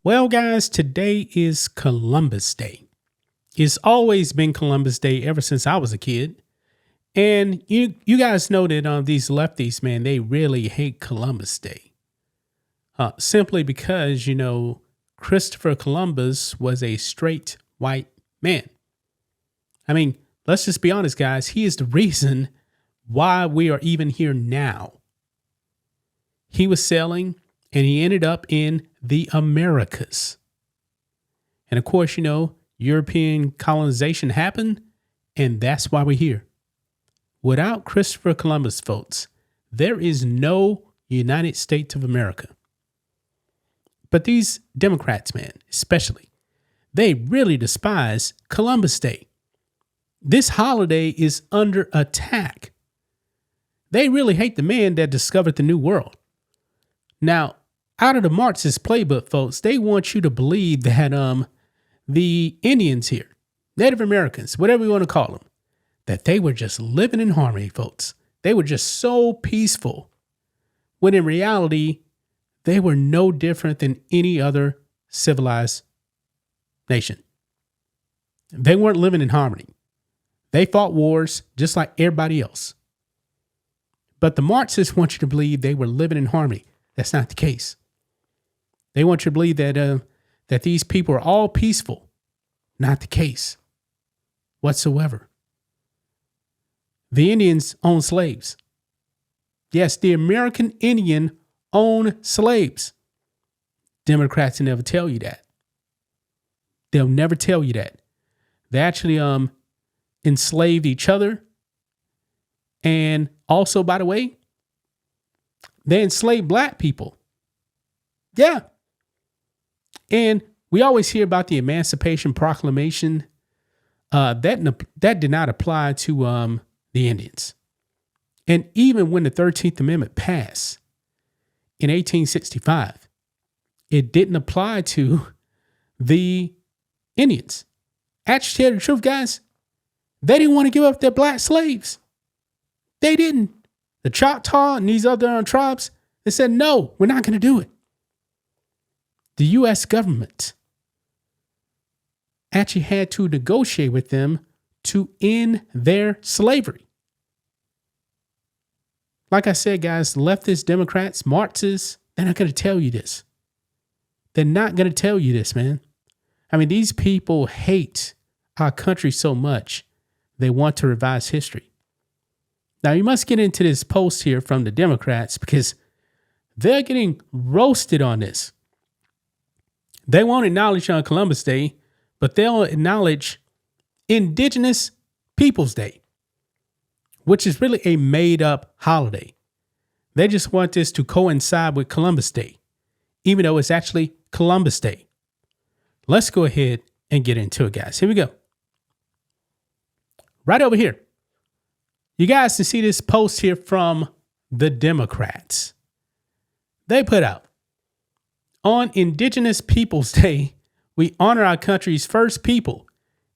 Well, guys, today is Columbus Day. It's always been Columbus Day ever since I was a kid. And you guys know that these lefties, man, they really hate Columbus Day. Simply because, Christopher Columbus was a straight white man. I mean, let's just be honest, guys. He is the reason why we are even here now. He was sailing and he ended up in the Americas. And of course, European colonization happened, and that's why we're here. Without Christopher Columbus, folks, there is no United States of America. But these Democrats, man, especially, they really despise Columbus Day. This holiday is under attack. They really hate the man that discovered the New World. Now, out of the Marxist playbook, folks, they want you to believe that the Indians here, Native Americans, whatever you want to call them, that they were just living in harmony, folks. They were just so peaceful, when in reality, they were no different than any other civilized nation. They weren't living in harmony. They fought wars just like everybody else. But the Marxists want you to believe they were living in harmony. That's not the case. They want you to believe that these people are all peaceful. Not the case whatsoever. The Indians own slaves. Yes, the American Indian own slaves. Democrats never tell you that. They'll never tell you that. They actually enslaved each other. And also, by the way, they enslaved black people. Yeah. And we always hear about the Emancipation Proclamation. That did not apply to the Indians. And even when the 13th Amendment passed in 1865, it didn't apply to the Indians. Actually, to tell the truth, guys, they didn't want to give up their black slaves. They didn't. The Choctaw and these other tribes, they said, no, we're not going to do it. The U.S. government actually had to negotiate with them to end their slavery. Like I said, guys, leftist Democrats, Marxists, they're not going to tell you this. They're not going to tell you this, man. I mean, these people hate our country so much, they want to revise history. Now, you must get into this post here from the Democrats because they're getting roasted on this. They won't acknowledge on Columbus Day, but they'll acknowledge Indigenous Peoples Day, which is really a made-up holiday. They just want this to coincide with Columbus Day, even though it's actually Columbus Day. Let's go ahead and get into it, guys. Here we go. Right over here. You guys can see this post here from the Democrats. They put out, on Indigenous Peoples Day, we honor our country's first people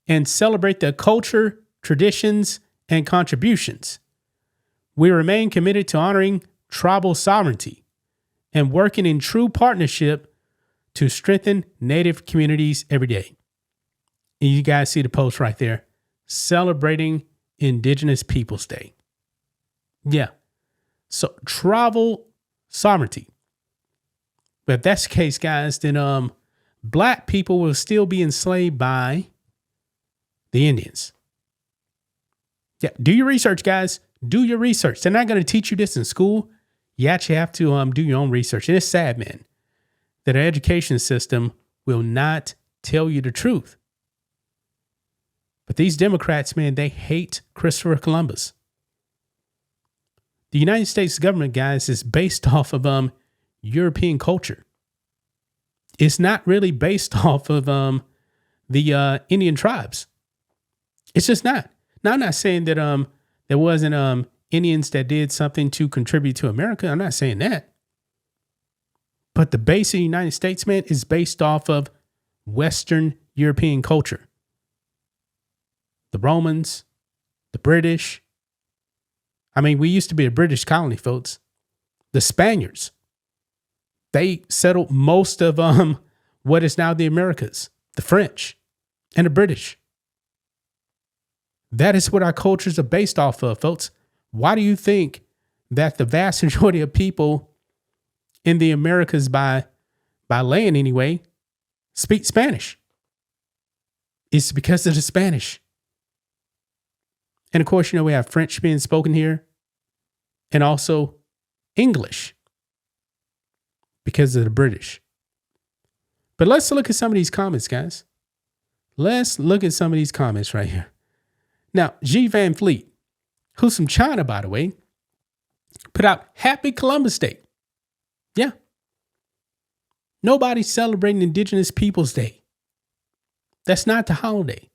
and celebrate their culture, traditions, and contributions. We remain committed to honoring tribal sovereignty and working in true partnership to strengthen Native communities every day. And you guys see the post right there, celebrating Indigenous Peoples Day. Yeah. So tribal sovereignty. But if that's the case, guys, then black people will still be enslaved by the Indians. Yeah. Do your research, guys. Do your research. They're not going to teach you this in school. You actually have to do your own research. And it's sad, man, that our education system will not tell you the truth. But these Democrats, man, they hate Christopher Columbus. The United States government, guys, is based off of European culture. It's not really based off of the Indian tribes. It's just not. Now, I'm not saying that there wasn't Indians that did something to contribute to America. I'm not saying that. But the base of the United States, man, is based off of Western European culture. The Romans, the British. I mean, we used to be a British colony, folks. The Spaniards, they settled most of what is now the Americas, the French, and the British. That is what our cultures are based off of, folks. Why do you think that the vast majority of people in the Americas by land anyway speak Spanish? It's because of the Spanish. and of course, we have French being spoken here and also English because of the British. But let's look at some of these comments, guys. Let's look at some of these comments right here. Now, G. Van Fleet, who's from China, by the way, put out Happy Columbus Day. Yeah. Nobody's celebrating Indigenous Peoples Day. That's not the holiday.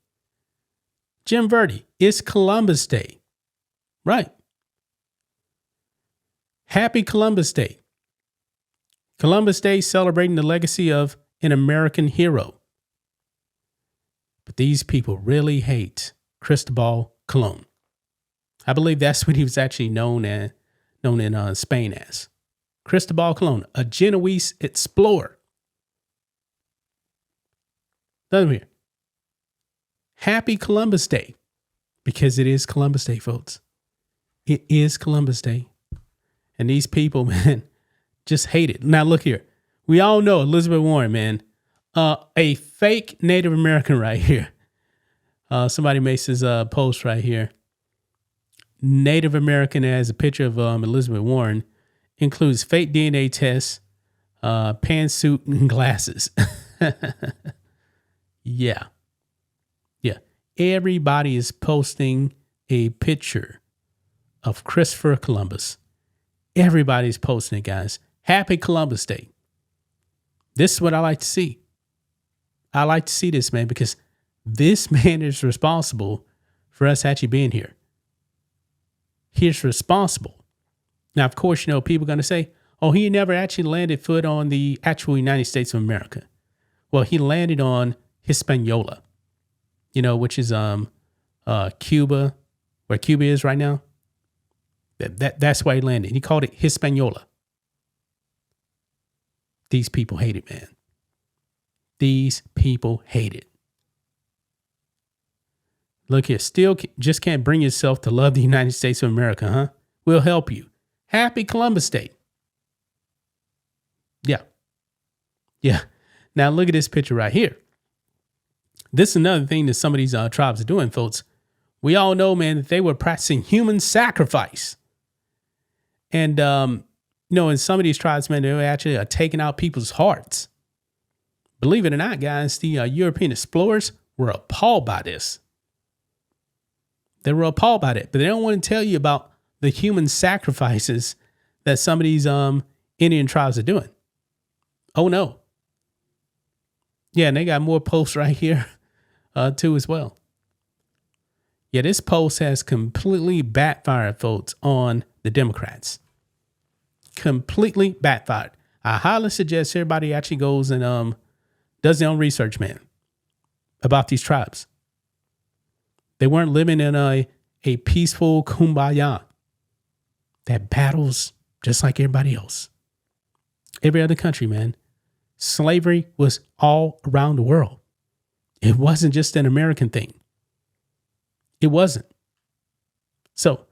Jim Verdi, it's Columbus Day. Right. Happy Columbus Day. Columbus Day celebrating the legacy of an American hero. But these people really hate Cristobal Colon. I believe that's what he was actually known in Spain as. Cristobal Colon, a Genoese explorer. Down here. Happy Columbus Day. Because it is Columbus Day, folks. It is Columbus Day. And these people, man, just hate it. Now, look here. We all know Elizabeth Warren, man. A fake Native American right here. Somebody makes this post right here. Native American has a picture of Elizabeth Warren. Includes fake DNA tests, pantsuit, and glasses. Yeah. Everybody is posting a picture of Christopher Columbus. Everybody's posting it, guys. Happy Columbus Day. This is what I like to see. I like to see this, man, because this man is responsible for us actually being here. He's responsible. Now, of course, people are going to say, oh, he never actually landed foot on the actual United States of America. Well, he landed on Hispaniola, which is Cuba, where Cuba is right now. That's where he landed. He called it Hispaniola. These people hate it, man. These people hate it. Look here, still just can't bring yourself to love the United States of America, huh? We'll help you. Happy Columbus Day. Yeah. Now look at this picture right here. This is another thing that some of these tribes are doing, folks. We all know, man, that they were practicing human sacrifice. And, in some of these tribes, man, they were actually taking out people's hearts. Believe it or not, guys, the European explorers were appalled by this. They were appalled by it, but they don't want to tell you about the human sacrifices that some of these Indian tribes are doing. Oh, no. Yeah, and they got more posts right here, too, as well. Yeah, this post has completely backfired, folks, on the Democrats. Completely backfired. I highly suggest everybody actually goes and does their own research, man, about these tribes. They weren't living in a peaceful kumbaya that battles just like everybody else. Every other country, man. Slavery was all around the world. It wasn't just an American thing. It wasn't. So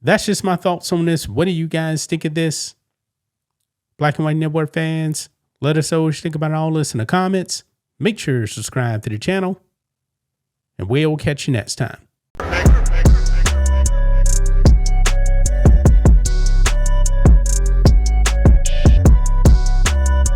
that's just my thoughts on this. What do you guys think of this? Black and White Network fans, let us know what you think about all this in the comments. Make sure to subscribe to the channel, and we'll catch you next time.